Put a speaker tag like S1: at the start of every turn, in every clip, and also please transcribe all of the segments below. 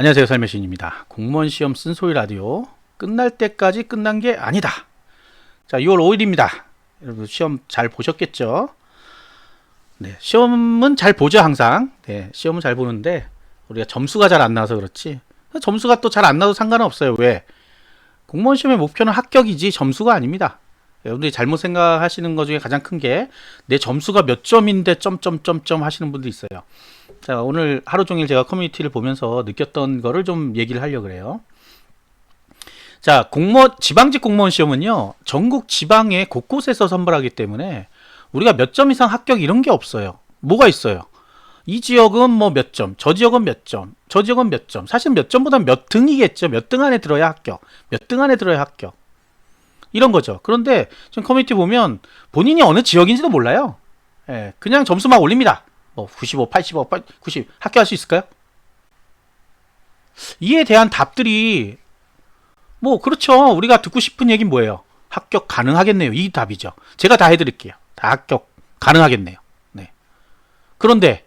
S1: 안녕하세요, 삶의 시인입니다. 공무원 시험 쓴소리 라디오 끝날 때까지 끝난 게 아니다. 자, 6월 5일입니다. 여러분 시험 잘 보셨겠죠? 네, 시험은 잘 보죠, 항상. 네, 시험은 잘 보는데 우리가 점수가 잘 안 나와서 그렇지. 점수가 또 잘 안 나와도 상관은 없어요. 왜? 공무원 시험의 목표는 합격이지 점수가 아닙니다. 여러분들이 잘못 생각하시는 것 중에 가장 큰 게 내 점수가 몇 점인데 점점점점 하시는 분도 있어요. 자, 오늘 하루 종일 제가 커뮤니티를 보면서 느꼈던 거를 좀 얘기를 하려고 그래요. 자, 지방직 공무원 시험은요, 전국 지방에 곳곳에서 선발하기 때문에 우리가 몇 점 이상 합격 이런 게 없어요. 뭐가 있어요? 이 지역은 뭐 몇 점, 저 지역은 몇 점, 저 지역은 몇 점. 사실 몇 점보다 몇 등이겠죠. 몇 등 안에 들어야 합격. 몇 등 안에 들어야 합격. 이런 거죠. 그런데 지금 커뮤니티 보면 본인이 어느 지역인지도 몰라요. 예, 그냥 점수 막 올립니다. 뭐 95, 85, 90 합격할 수 있을까요? 이에 대한 답들이 뭐 그렇죠. 우리가 듣고 싶은 얘기는 뭐예요? 합격 가능하겠네요. 이 답이죠. 제가 다 해드릴게요. 다 합격 가능하겠네요. 네. 그런데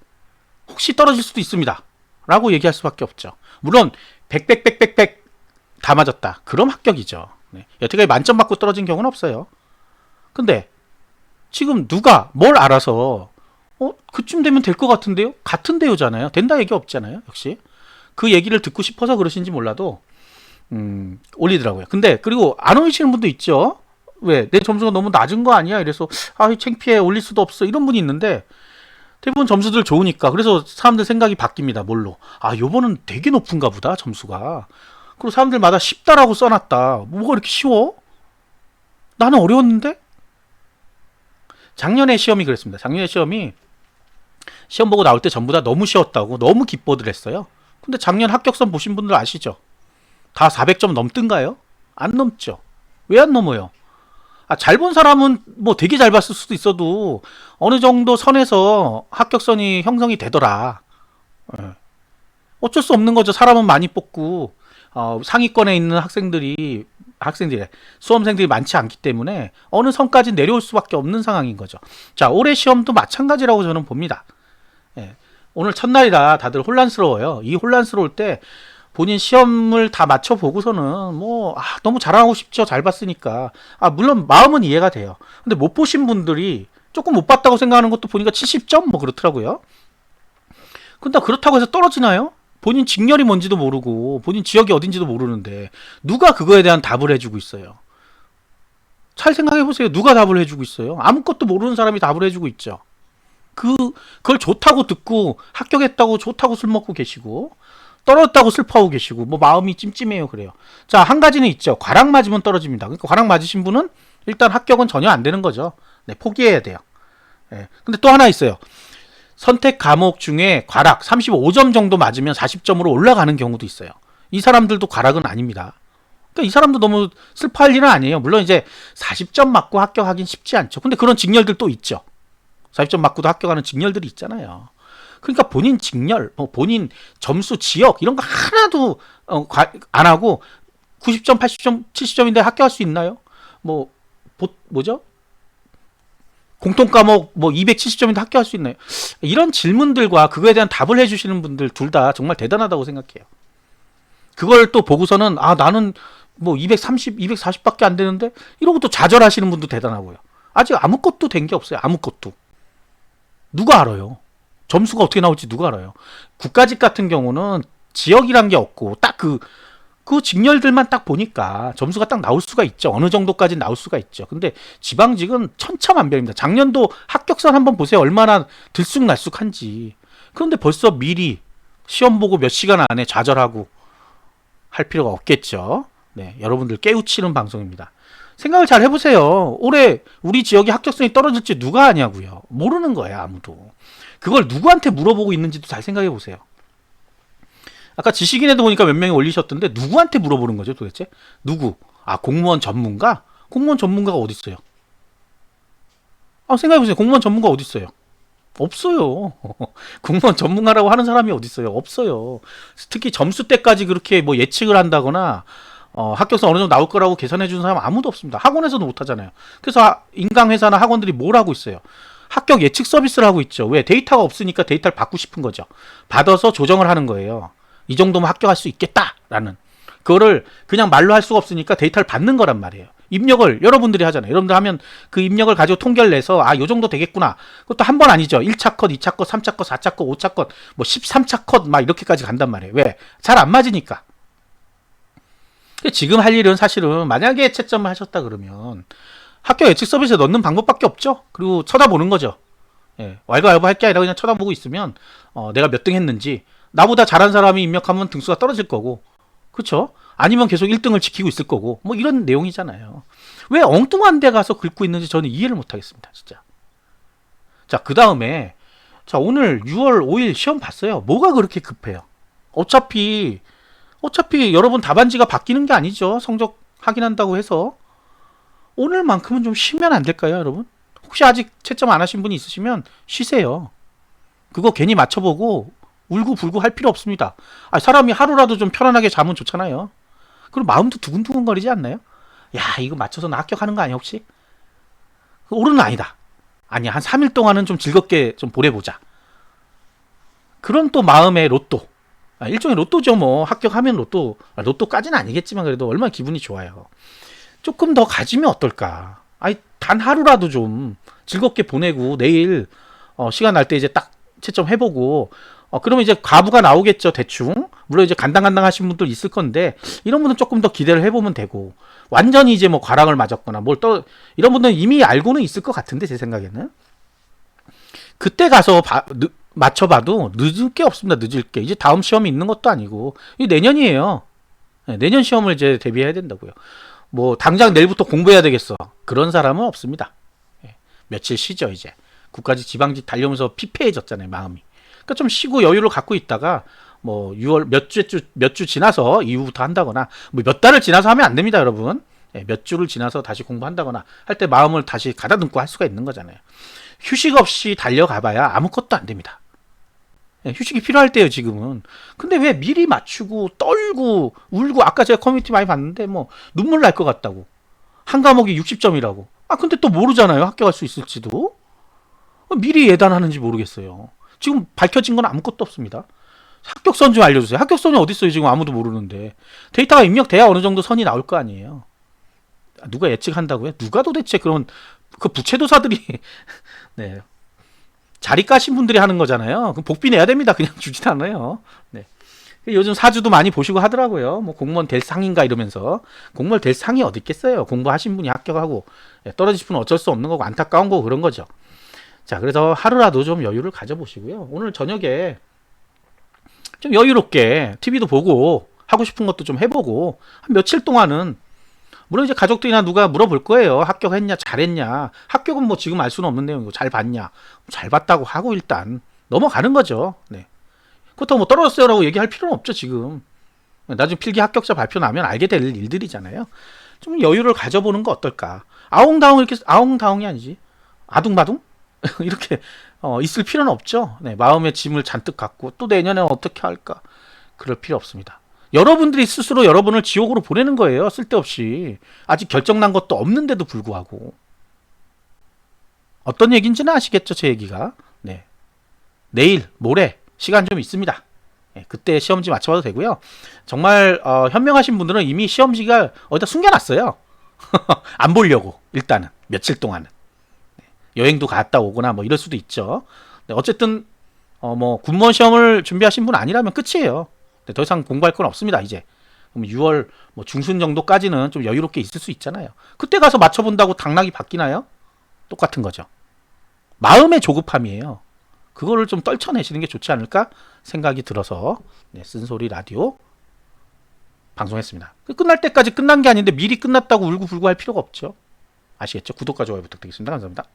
S1: 혹시 떨어질 수도 있습니다. 라고 얘기할 수밖에 없죠. 물론 100 다 맞았다. 그럼 합격이죠. 네. 여태까지 만점 받고 떨어진 경우는 없어요. 근데 지금 누가 뭘 알아서 그쯤 되면 될 것 같은데요? 같은데요잖아요. 된다 얘기 없잖아요. 역시 그 얘기를 듣고 싶어서 그러신지 몰라도 올리더라고요. 근데 그리고 안 올리시는 분도 있죠. 왜? 내 점수가 너무 낮은 거 아니야? 이래서 창피해, 올릴 수도 없어, 이런 분이 있는데 대부분 점수들 좋으니까. 그래서 사람들 생각이 바뀝니다. 뭘로? 요번은 되게 높은가 보다, 점수가. 그리고 사람들마다 쉽다라고 써놨다. 뭐가 이렇게 쉬워? 나는 어려웠는데? 작년에 시험이 그랬습니다. 작년에 시험이 시험 보고 나올 때 전부 다 너무 쉬웠다고 너무 기뻐들 했어요. 근데 작년 합격선 보신 분들 아시죠? 다 400점 넘던가요? 안 넘죠. 왜 안 넘어요? 잘 본 사람은 뭐 되게 잘 봤을 수도 있어도 어느 정도 선에서 합격선이 형성이 되더라. 어쩔 수 없는 거죠. 사람은 많이 뽑고 상위권에 있는 수험생들이 많지 않기 때문에 어느 선까지 내려올 수밖에 없는 상황인 거죠. 자, 올해 시험도 마찬가지라고 저는 봅니다. 오늘 첫날이라 다들 혼란스러워요. 이 혼란스러울 때 본인 시험을 다 맞춰보고서는 너무 자랑하고 싶죠. 잘 봤으니까. 물론 마음은 이해가 돼요. 근데 못 보신 분들이 조금 못 봤다고 생각하는 것도 보니까 70점 뭐 그렇더라고요. 근데 그렇다고 해서 떨어지나요? 본인 직렬이 뭔지도 모르고 본인 지역이 어딘지도 모르는데 누가 그거에 대한 답을 해주고 있어요? 잘 생각해보세요. 누가 답을 해주고 있어요? 아무것도 모르는 사람이 답을 해주고 있죠. 그걸 좋다고 듣고 합격했다고 좋다고 술 먹고 계시고 떨어졌다고 슬퍼하고 계시고 마음이 찜찜해요. 그래요. 자, 한 가지는 있죠. 과락 맞으면 떨어집니다. 그러니까 과락 맞으신 분은 일단 합격은 전혀 안 되는 거죠. 네, 포기해야 돼요. 근데 또 하나 있어요. 선택 과목 중에 과락 35점 정도 맞으면 40점으로 올라가는 경우도 있어요. 이 사람들도 과락은 아닙니다. 그러니까 이 사람도 너무 슬퍼할 일은 아니에요. 물론 이제 40점 맞고 합격하긴 쉽지 않죠. 근데 그런 직렬들 또 있죠. 40점 맞고도 합격하는 직렬들이 있잖아요. 그러니까 본인 직렬, 본인 점수, 지역 이런 거 하나도 안 하고 90점, 80점, 70점인데 합격할 수 있나요? 뭐죠? 공통과목 270점인데 합격할 수 있나요? 이런 질문들과 그거에 대한 답을 해주시는 분들 둘 다 정말 대단하다고 생각해요. 그걸 또 보고서는 나는 230, 240밖에 안 되는데 이러고 또 좌절하시는 분도 대단하고요. 아직 아무것도 된 게 없어요. 아무것도. 누가 알아요? 점수가 어떻게 나올지 누가 알아요? 국가직 같은 경우는 지역이란 게 없고 딱 그 직렬들만 딱 보니까 점수가 딱 나올 수가 있죠. 어느 정도까지 나올 수가 있죠. 근데 지방직은 천차만별입니다. 작년도 합격선 한번 보세요. 얼마나 들쑥날쑥한지. 그런데 벌써 미리 시험 보고 몇 시간 안에 좌절하고 할 필요가 없겠죠. 네, 여러분들 깨우치는 방송입니다. 생각을 잘 해보세요. 올해 우리 지역이 합격선이 떨어질지 누가 아냐고요. 모르는 거예요, 아무도. 그걸 누구한테 물어보고 있는지도 잘 생각해보세요. 아까 지식인에도 보니까 몇 명이 올리셨던데 누구한테 물어보는 거죠, 도대체? 누구? 공무원 전문가? 공무원 전문가가 어디 있어요? 생각해보세요. 공무원 전문가 어디 있어요? 없어요. 공무원 전문가라고 하는 사람이 어디 있어요? 없어요. 특히 점수 때까지 그렇게 예측을 한다거나 합격선 어느 정도 나올 거라고 계산해 주는 사람 아무도 없습니다. 학원에서도 못 하잖아요. 그래서 인강회사나 학원들이 뭘 하고 있어요? 합격 예측 서비스를 하고 있죠. 왜? 데이터가 없으니까 데이터를 받고 싶은 거죠. 받아서 조정을 하는 거예요. 이 정도면 합격할 수 있겠다라는 그거를 그냥 말로 할 수가 없으니까 데이터를 받는 거란 말이에요. 입력을 여러분들이 하잖아요. 여러분들 하면 그 입력을 가지고 통계를 내서 요 정도 되겠구나. 그것도 한 번 아니죠. 1차 컷, 2차 컷, 3차 컷, 4차 컷, 5차 컷, 뭐 13차 컷 막 이렇게까지 간단 말이에요. 왜? 잘 안 맞으니까. 지금 할 일은 사실은 만약에 채점을 하셨다 그러면 합격 예측 서비스에 넣는 방법밖에 없죠. 그리고 쳐다보는 거죠. 예, 왈가왈부 할 게 아니라 그냥 쳐다보고 있으면 내가 몇 등 했는지 나보다 잘한 사람이 입력하면 등수가 떨어질 거고 그렇죠? 아니면 계속 1등을 지키고 있을 거고 뭐 이런 내용이잖아요. 왜 엉뚱한 데 가서 긁고 있는지 저는 이해를 못하겠습니다. 진짜. 자, 그 다음에 자 오늘 6월 5일 시험 봤어요. 뭐가 그렇게 급해요? 어차피 여러분 답안지가 바뀌는 게 아니죠. 성적 확인한다고 해서 오늘만큼은 좀 쉬면 안 될까요, 여러분? 혹시 아직 채점 안 하신 분이 있으시면 쉬세요. 그거 괜히 맞춰보고 울고불고 할 필요 없습니다. 사람이 하루라도 좀 편안하게 자면 좋잖아요. 그럼 마음도 두근두근 거리지 않나요? 야, 이거 맞춰서 나 합격하는 거 아니야, 혹시? 옳은 아니다. 아니야, 한 3일 동안은 좀 즐겁게 좀 보내보자. 그런 또 마음의 로또. 일종의 로또죠, 뭐. 합격하면 로또. 로또까지는 아니겠지만 그래도 얼마나 기분이 좋아요. 조금 더 가지면 어떨까? 단 하루라도 좀 즐겁게 보내고 내일 시간 날 때 이제 딱 채점해보고 그러면 이제 과부가 나오겠죠, 대충. 물론 이제 간당간당 하신 분들 있을 건데 이런 분은 조금 더 기대를 해보면 되고 완전히 이제 뭐 과락을 맞았거나 이런 분들은 이미 알고는 있을 것 같은데 제 생각에는 그때 가서 맞춰봐도 늦을 게 없습니다. 늦을 게 이제 다음 시험이 있는 것도 아니고 이게 내년이에요. 네, 내년 시험을 이제 대비해야 된다고요. 뭐 당장 내일부터 공부해야 되겠어. 그런 사람은 없습니다. 예, 며칠 쉬죠 이제. 국가직 지방직 달려오면서 피폐해졌잖아요 마음이. 그러니까 좀 쉬고 여유를 갖고 있다가 뭐 6월 몇 주 지나서 이후부터 한다거나 뭐 몇 달을 지나서 하면 안 됩니다 여러분. 예, 몇 주를 지나서 다시 공부한다거나 할 때 마음을 다시 가다듬고 할 수가 있는 거잖아요. 휴식 없이 달려가봐야 아무것도 안 됩니다. 예, 휴식이 필요할 때요 지금은. 근데 왜 미리 맞추고 떨고 울고 아까 제가 커뮤니티 많이 봤는데 뭐 눈물 날 것 같다고 한 과목이 60점이라고 근데 또 모르잖아요 합격할 수 있을지도. 미리 예단하는지 모르겠어요. 지금 밝혀진 건 아무것도 없습니다. 합격선 좀 알려주세요. 합격선이 어디 있어요 지금 아무도 모르는데. 데이터가 입력돼야 어느 정도 선이 나올 거 아니에요. 누가 예측한다고요? 누가 도대체 그런 그 부채도사들이 네. 자리 까신 분들이 하는 거잖아요. 그럼 복비 내야 됩니다. 그냥 주진 않아요. 네. 요즘 사주도 많이 보시고 하더라고요. 뭐 공무원 될 상인가 이러면서. 공무원 될 상이 어디 있겠어요. 공부하신 분이 합격하고 떨어지신 분은 어쩔 수 없는 거고 안타까운 거고 그런 거죠. 자, 그래서 하루라도 좀 여유를 가져보시고요. 오늘 저녁에 좀 여유롭게 TV도 보고 하고 싶은 것도 좀 해보고 한 며칠 동안은 물론 이제 가족들이나 누가 물어볼 거예요. 합격했냐, 잘했냐. 합격은 뭐 지금 알 수는 없는 내용이고 잘 봤냐. 잘 봤다고 하고 일단 넘어가는 거죠. 네. 그렇다고 뭐 떨어졌어요라고 얘기할 필요는 없죠 지금. 나중에 필기 합격자 발표 나면 알게 될 일들이잖아요. 좀 여유를 가져보는 거 어떨까. 아웅다웅 이렇게 아웅다웅이 아니지. 아둥바둥 이렇게 있을 필요는 없죠. 네, 마음의 짐을 잔뜩 갖고 또 내년에 어떻게 할까. 그럴 필요 없습니다. 여러분들이 스스로 여러분을 지옥으로 보내는 거예요. 쓸데없이. 아직 결정난 것도 없는데도 불구하고. 어떤 얘기인지는 아시겠죠, 제 얘기가. 네. 내일, 모레 시간 좀 있습니다. 네, 그때 시험지 맞춰봐도 되고요. 정말 현명하신 분들은 이미 시험지가 어디다 숨겨놨어요. 안 보려고 일단은 며칠 동안은. 네, 여행도 갔다 오거나 뭐 이럴 수도 있죠. 네, 어쨌든 뭐 군무원 시험을 준비하신 분 아니라면 끝이에요. 더 이상 공부할 건 없습니다 이제. 그럼 6월 뭐 중순 정도까지는 좀 여유롭게 있을 수 있잖아요. 그때 가서 맞춰본다고 당락이 바뀌나요? 똑같은 거죠. 마음의 조급함이에요. 그거를 좀 떨쳐내시는 게 좋지 않을까 생각이 들어서 네, 쓴소리 라디오 방송했습니다. 끝날 때까지 끝난 게 아닌데 미리 끝났다고 울고불고 할 필요가 없죠. 아시겠죠? 구독과 좋아요 부탁드리겠습니다. 감사합니다.